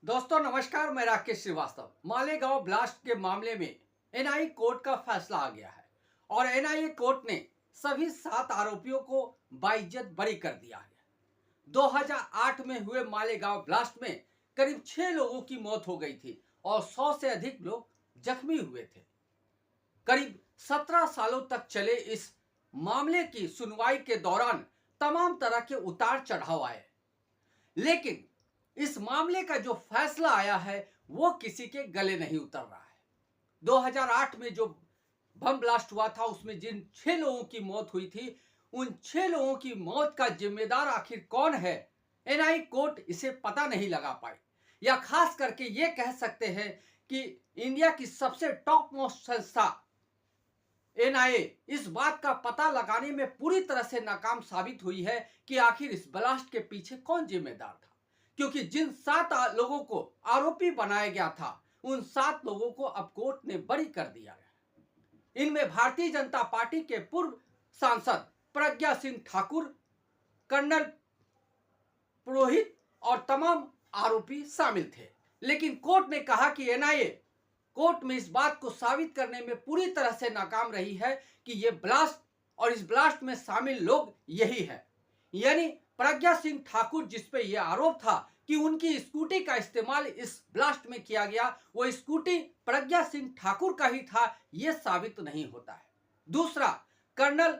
दोस्तों नमस्कार, मैं राकेश श्रीवास्तव। मालेगांव ब्लास्ट के मामले में एनआईए कोर्ट का फैसला आ गया है और एनआईए कोर्ट ने सभी 7 आरोपियों को बाइज्जत बरी कर दिया है। 2008 में हुए मालेगांव ब्लास्ट में करीब 6 लोगों की मौत हो गई थी और 100 से अधिक लोग जख्मी हुए थे। करीब 17 सालों तक चले इस मामले की सुनवाई के दौरान तमाम तरह के उतार चढ़ाव आए, लेकिन इस मामले का जो फैसला आया है वो किसी के गले नहीं उतर रहा है। 2008 में जो बम ब्लास्ट हुआ था उसमें जिन 6 लोगों की मौत हुई थी, उन 6 लोगों की मौत का जिम्मेदार आखिर कौन है, एनआईए कोर्ट इसे पता नहीं लगा पाई। या खास करके ये कह सकते हैं कि इंडिया की सबसे टॉप मोस्ट संस्था एनआईए इस बात का पता लगाने में पूरी तरह से नाकाम साबित हुई है कि आखिर इस ब्लास्ट के पीछे कौन जिम्मेदार था। क्योंकि जिन 7 लोगों को आरोपी बनाया गया था, उन 7 लोगों को अब कोर्ट ने बरी कर दिया है। इनमें भारतीय जनता पार्टी के पूर्व सांसद प्रज्ञा सिंह ठाकुर, कर्नल पुरोहित और तमाम आरोपी शामिल थे। लेकिन कोर्ट ने कहा कि एनआईए कोर्ट में इस बात को साबित करने में पूरी तरह से नाकाम रही है कि यह ब्लास्ट और इस ब्लास्ट में शामिल लोग यही है। यानी प्रज्ञा सिंह ठाकुर, जिस पे यह आरोप था कि उनकी स्कूटी का इस्तेमाल इस ब्लास्ट में किया गया, वो स्कूटी प्रज्ञा सिंह ठाकुर का ही था, यह साबित नहीं होता है। दूसरा, कर्नल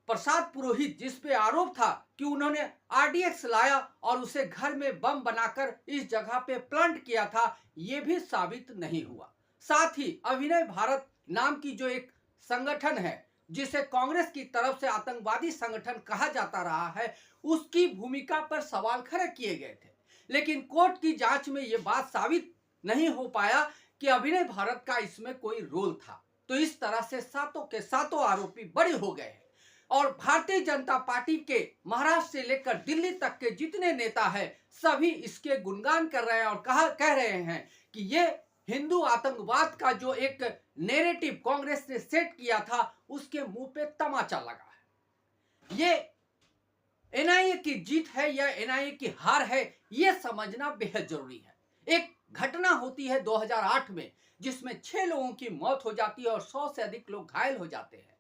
प्रसाद पुरोहित, जिस पे आरोप था कि उन्होंने आरडीएक्स लाया और उसे घर में बम बनाकर इस जगह पे प्लांट किया था, यह भी साबित नहीं हुआ। साथ ही अभिनव भारत नाम की जो एक संगठन है, जिसे कांग्रेस की तरफ से आतंकवादी संगठन कहा जाता रहा है, उसकी भूमिका पर सवाल खड़े किए गए थे। लेकिन कोर्ट की जांच में यह बात साबित नहीं हो पाया कि अभिनव भारत का इसमें कोई रोल था। तो इस तरह से सातों के सातों आरोपी बरी हो गए हैं और भारतीय जनता पार्टी के महाराष्ट्र से लेकर दिल्ली तक के जितने नेता हैं, सभी इसके गुणगान कर रहे हैं और कह रहे हैं कि ये हिंदू आतंकवाद का जो एक नैरेटिव कांग्रेस ने सेट किया था, उसके मुंह पे तमाचा लगा है। ये एनआईए की जीत है या एनआईए की हार है, यह समझना बेहद जरूरी है। एक घटना होती है 2008 में, जिसमें 6 लोगों की मौत हो जाती है और 100 से अधिक लोग घायल हो जाते हैं।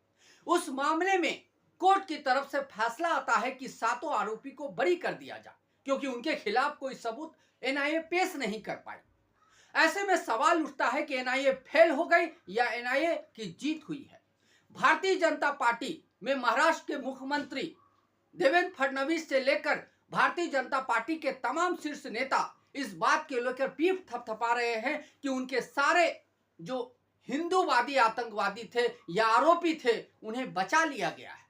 उस मामले में कोर्ट की तरफ से फैसला आता है कि 7 आरोपी को बरी कर दिया जाए, क्योंकि उनके खिलाफ कोई सबूत एनआईए पेश नहीं कर पाई। ऐसे में सवाल उठता है कि एनआईए फेल हो गई या एनआईए की जीत हुई है। भारतीय जनता पार्टी में महाराष्ट्र के मुख्यमंत्री देवेंद्र फडणवीस से लेकर भारतीय जनता पार्टी के तमाम शीर्ष नेता इस बात के लेकर पीठ थपथपा रहे हैं कि उनके सारे जो हिंदूवादी आतंकवादी थे या आरोपी थे, उन्हें बचा लिया गया है।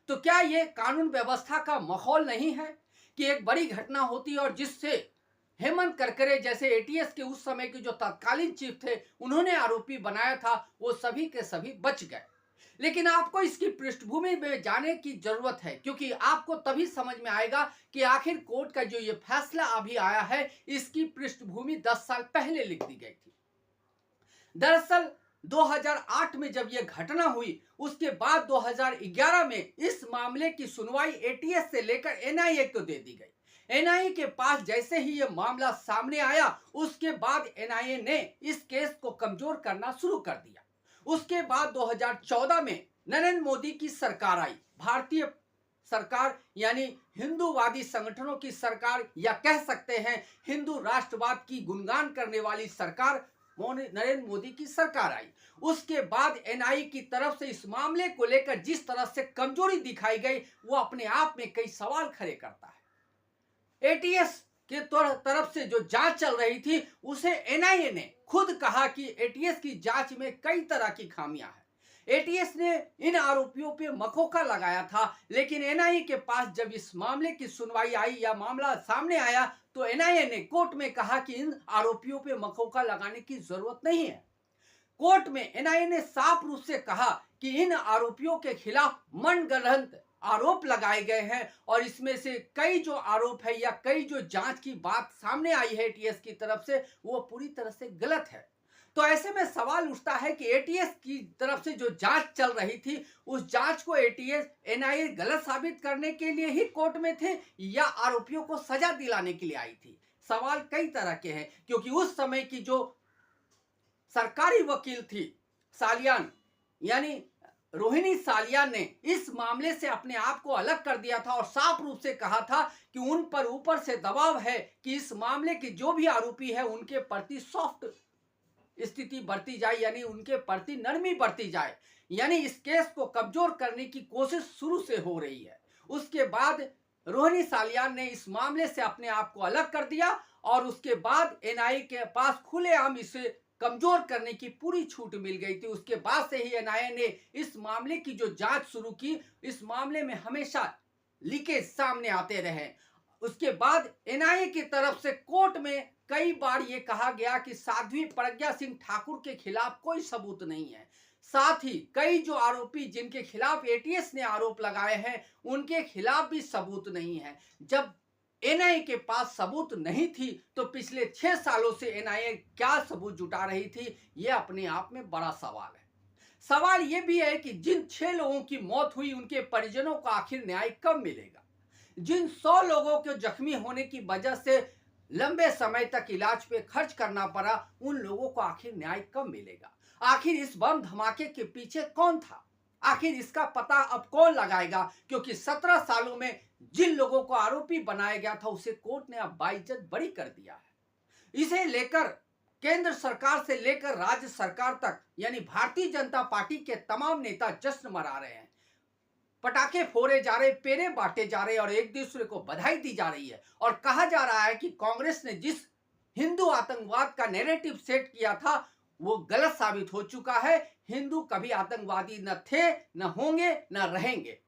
तो क्या यह कानून व्यवस्था का माहौल नहीं है कि एक बड़ी घटना होती है और जिससे हेमंत करकरे जैसे एटीएस के उस समय के जो तत्कालीन चीफ थे, उन्होंने आरोपी बनाया था, वो सभी के सभी बच गए। लेकिन आपको इसकी पृष्ठभूमि में जाने की जरूरत है, क्योंकि आपको तभी समझ में आएगा कि आखिर कोर्ट का जो ये फैसला अभी आया है, इसकी पृष्ठभूमि 10 साल पहले लिख दी गई थी। दरअसल 2008 में जब यह घटना हुई, उसके बाद 2011 में इस मामले की सुनवाई एटीएस से लेकर एनआईए को दे दी गई। एनआईए के पास जैसे ही यह मामला सामने आया, उसके बाद एनआईए ने इस केस को कमजोर करना शुरू कर दिया। उसके बाद 2014 में नरेंद्र मोदी की सरकार आई, भारतीय सरकार यानी हिंदूवादी संगठनों की सरकार, या कह सकते हैं हिंदू राष्ट्रवाद की गुणगान करने वाली सरकार, नरेंद्र मोदी की सरकार आई। उसके बाद एनआईए की तरफ से इस मामले को लेकर जिस तरह से कमजोरी दिखाई गई, वो अपने आप में कई सवाल खड़े करता है। एटीएस के तरफ से जो जांच चल रही थी, उसे एनआईए ने खुद कहा कि एटीएस की जांच में कई तरह की खामियां हैं। एटीएस ने इन आरोपियों पे मखौका लगाया था, लेकिन एनआईए के पास जब इस मामले की सुनवाई आई या मामला सामने आया, तो एनआईए ने कोर्ट में कहा कि इन आरोपियों पे मखौका लगाने की जरूरत नहीं है। कोर्ट में एनआईए ने साफ रूप से कहा कि इन आरोपियों के खिलाफ मनगढ़ंत आरोप लगाए गए हैं और इसमें से कई जो आरोप है या कई जो जांच की बात सामने आई है एटीएस की तरफ से, वो पूरी तरह से गलत है। तो ऐसे में सवाल उठता है कि एटीएस की तरफ से जो जांच चल रही थी, उस जांच को एटीएस एनआईए गलत साबित करने के लिए ही कोर्ट में थे या आरोपियों को सजा दिलाने के लिए आई थी। सवाल कई तरह के हैं, क्योंकि उस समय की जो सरकारी वकील थी सालियान, यानी रोहिणी सालियान ने इस मामले से अपने आप को अलग कर दिया था और साफ रूप से कहा था कि उन पर ऊपर से दबाव है कि इस मामले के जो भी आरोपी है उनके प्रति सॉफ्ट स्थिति बरती जाए, यानी उनके प्रति नरमी बरती जाए, यानी इस केस को कमजोर करने की कोशिश शुरू से हो रही है। उसके बाद रोहिणी सालियान ने इस मामले से अपने आप को अलग कर दिया और उसके बाद एनआईए के पास खुलेआम इसे कमजोर करने की पूरी छूट मिल गई थी। उसके बाद से ही एनआईए ने इस मामले की जो जांच शुरू की, इस मामले में हमेशा लीकेज सामने आते रहे। उसके बाद एनआईए की तरफ से कोर्ट में कई बार यह कहा गया कि साध्वी प्रज्ञा सिंह ठाकुर के खिलाफ कोई सबूत नहीं है। साथ ही कई जो आरोपी जिनके खिलाफ एटीएस ने आरोप लगाए हैं उनके खिलाफ भी सबूत नहीं है। जब एनआईए के पास सबूत नहीं थी तो पिछले 6 सालों से एनआईए क्या सबूत जुटा रही थी, यह अपने आप में बड़ा सवाल है। सवाल यह भी है कि जिन 6 लोगों की मौत हुई उनके परिजनों को आखिर न्याय कब मिलेगा। जिन 100 लोगों के जख्मी होने की वजह से लंबे समय तक इलाज पे खर्च करना पड़ा, उन लोगों को आखिर न्याय कब मिलेगा। आखिर इस बम धमाके के पीछे कौन था, आखिर इसका पता अब कौन लगाएगा, क्योंकि 17 सालों में जिन लोगों को आरोपी बनाया गया था उसे कोर्ट ने अब बाइज्जत बरी कर दिया है। इसे लेकर केंद्र सरकार से लेकर राज्य सरकार तक, यानी भारतीय जनता पार्टी के तमाम नेता जश्न मना रहे हैं, पटाखे फोड़े जा रहे, पेड़े बांटे जा रहे और एक दूसरे को बधाई दी जा रही है। और कहा जा रहा है कि कांग्रेस ने जिस हिंदू आतंकवाद का नैरेटिव सेट किया था वो गलत साबित हो चुका है। हिंदू कभी आतंकवादी न थे, न होंगे, न रहेंगे,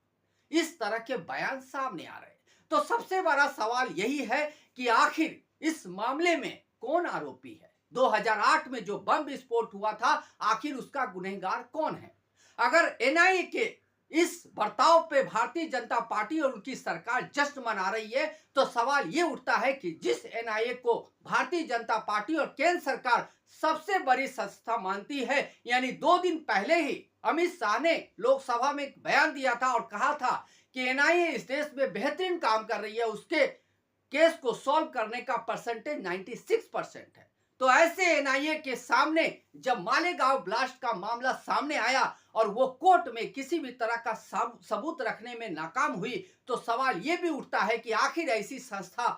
इस तरह के बयान सामने आ रहे हैं। तो सबसे बड़ा सवाल यही है कि आखिर इस मामले में कौन आरोपी है। 2008 में जो बम विस्फोट हुआ था, आखिर उसका गुनहगार कौन है। अगर एनआईए के इस बर्ताव पे भारतीय जनता पार्टी और उनकी सरकार जश्न मना रही है तो सवाल ये उठता है कि जिस एनआईए को भारतीय जनता पार्टी और केंद्र सरकार सबसे बड़ी संस्था मानती है, यानी 2 दिन पहले ही अमित शाह ने लोकसभा में एक बयान दिया था और कहा था कि एनआईए इस देश में बेहतरीन काम कर रही है, उसके केस को सॉल्व करने का परसेंटेज 96% है। तो ऐसे एनआईए के सामने जब मालेगांव ब्लास्ट का मामला सामने आया और वो कोर्ट में किसी भी तरह का सबूत रखने में नाकाम हुई, तो सवाल ये भी उठता है कि आखिर ऐसी संस्था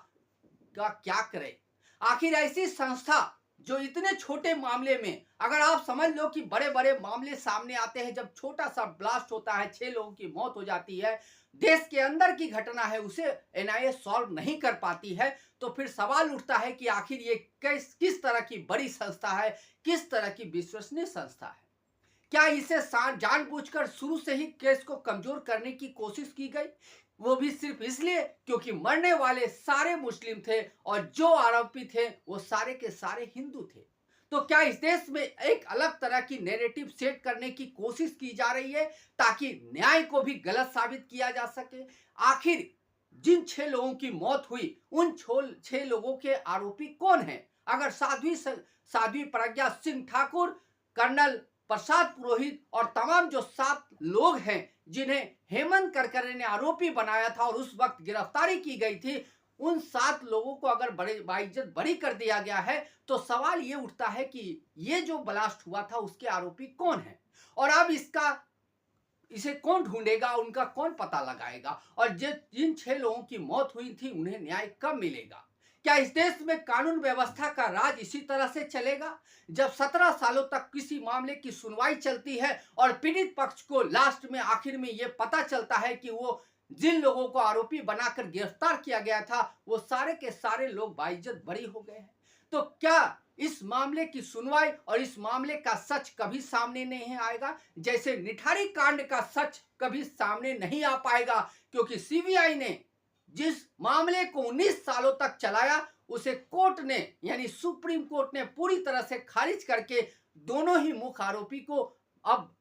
का क्या करे। आखिर ऐसी संस्था जो इतने छोटे मामले में, अगर आप समझ लो कि बड़े बड़े मामले सामने आते हैं, जब छोटा सा ब्लास्ट होता है 6 लोगों की मौत हो जाती है, देश के अंदर की घटना है, उसे एनआईए सॉल्व नहीं कर पाती है, तो फिर सवाल उठता है कि आखिर ये किस तरह की बड़ी संस्था है, किस तरह की विश्वसनीय संस्था है। क्या इसे जानबूझकर शुरू से ही केस को कमजोर करने की कोशिश की गई, वो भी सिर्फ इसलिए क्योंकि मरने वाले सारे मुस्लिम थे और जो आरोपी थे वो सारे के सारे हिंदू थे। तो क्या इस देश में एक अलग तरह की नैरेटिव सेट करने की कोशिश की जा रही है ताकि न्याय को भी गलत साबित किया जा सके। आखिर जिन 6 लोगों की मौत हुई उन 6 लोगों के आरोपी कौन हैं। अगर साध्वी प्रज्ञा सिंह ठाकुर, कर्नल प्रसाद पुरोहित और तमाम जो 7 लोग हैं जिन्हें हेमंत करकरे ने आरोपी बनाया था और उस वक्त गिरफ्तारी की गई थी, उन 7 लोगों को अगर बाइज्जत बरी कर दिया गया है तो सवाल ये उठता है कि ये जो ब्लास्ट हुआ था उसके आरोपी कौन है और अब इसे कौन ढूंढेगा, उनका कौन पता लगाएगा और जिन 6 लोगों की मौत हुई थी उन्हें न्याय कब मिलेगा। क्या इस देश में कानून व्यवस्था का राज इसी तरह से चलेगा जब 17 सालों तक किसी मामले की सुनवाई चलती है और पीड़ित पक्ष को लास्ट में आखिर में यह पता चलता है कि वो जिन लोगों को आरोपी बनाकर गिरफ्तार किया गया था वो सारे के सारे लोग बाइज्जत बरी हो गए हैं। तो क्या इस मामले की सुनवाई और इस मामले का सच कभी सामने नहीं आएगा, जैसे निठारी कांड का सच कभी सामने नहीं आ पाएगा, क्योंकि सीबीआई ने जिस मामले को 19 सालों तक चलाया उसे कोर्ट ने यानी सुप्रीम कोर्ट ने पूरी तरह से खारिज करके दोनों ही मुख्य आरोपी को अब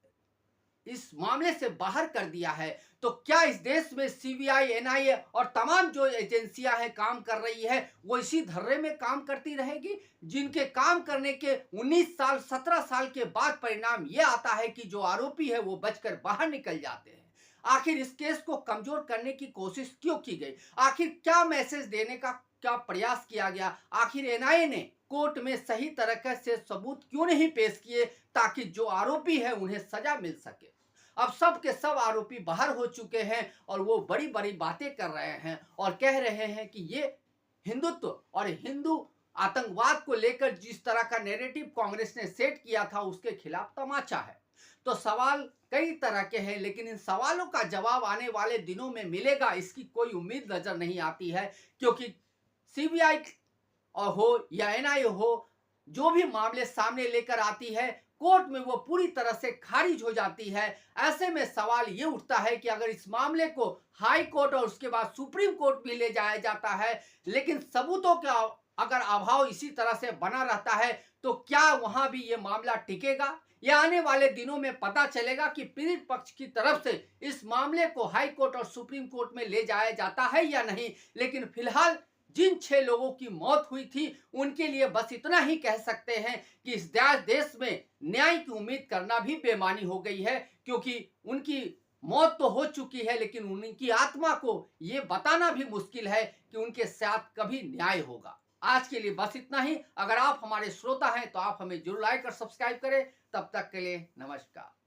इस मामले से बाहर कर दिया है। तो क्या इस देश में सीबीआई, एनआईए और तमाम जो एजेंसियां हैं काम कर रही है वो इसी धर्रे में काम करती रहेगी, जिनके काम करने के 19 साल 17 साल के बाद परिणाम ये आता है कि जो आरोपी है वो बचकर बाहर निकल जाते हैं। आखिर इस केस को कमजोर करने की कोशिश क्यों की गई, आखिर क्या मैसेज देने का का प्रयास किया गया। आखिर एनआईए ने कोर्ट में सही तरीके से सबूत क्यों नहीं पेश किए ताकि जो आरोपी है उन्हें सजा मिल सके। अब सब के सब आरोपी बाहर हो चुके हैं और वो बड़ी बड़ी बातें कर रहे हैं और कह रहे हैं कि ये हिंदुत्व और हिंदू आतंकवाद को लेकर जिस तरह का नैरेटिव कांग्रेस ने सेट किया था उसके खिलाफ तमाचा है। तो सवाल कई तरह के हैं, लेकिन इन सवालों का जवाब आने वाले दिनों में मिलेगा इसकी कोई उम्मीद नजर नहीं आती है, क्योंकि सीबीआई हो या एनआईए हो, जो भी मामले सामने लेकर आती है कोर्ट में वो पूरी तरह से खारिज हो जाती है। ऐसे में सवाल ये उठता है कि अगर इस मामले को हाई कोर्ट और उसके बाद सुप्रीम कोर्ट भी ले जाया जाता है, लेकिन सबूतों का अगर अभाव इसी तरह से बना रहता है तो क्या वहां भी ये मामला टिकेगा? या आने वाले दिनों में पता चलेगा कि पीड़ित पक्ष की तरफ से इस मामले को हाई कोर्ट और सुप्रीम कोर्ट में ले जाया जाता है या नहीं। लेकिन फिलहाल जिन 6 लोगों की मौत हुई थी उनके लिए बस इतना ही कह सकते हैं कि इस देश में न्याय की उम्मीद करना भी बेमानी हो गई है, क्योंकि उनकी मौत तो हो चुकी है लेकिन उनकी आत्मा को ये बताना भी मुश्किल है कि उनके साथ कभी न्याय होगा। आज के लिए बस इतना ही। अगर आप हमारे श्रोता हैं तो आप हमें जरूर लाइक और सब्सक्राइब करें। तब तक के लिए नमस्कार।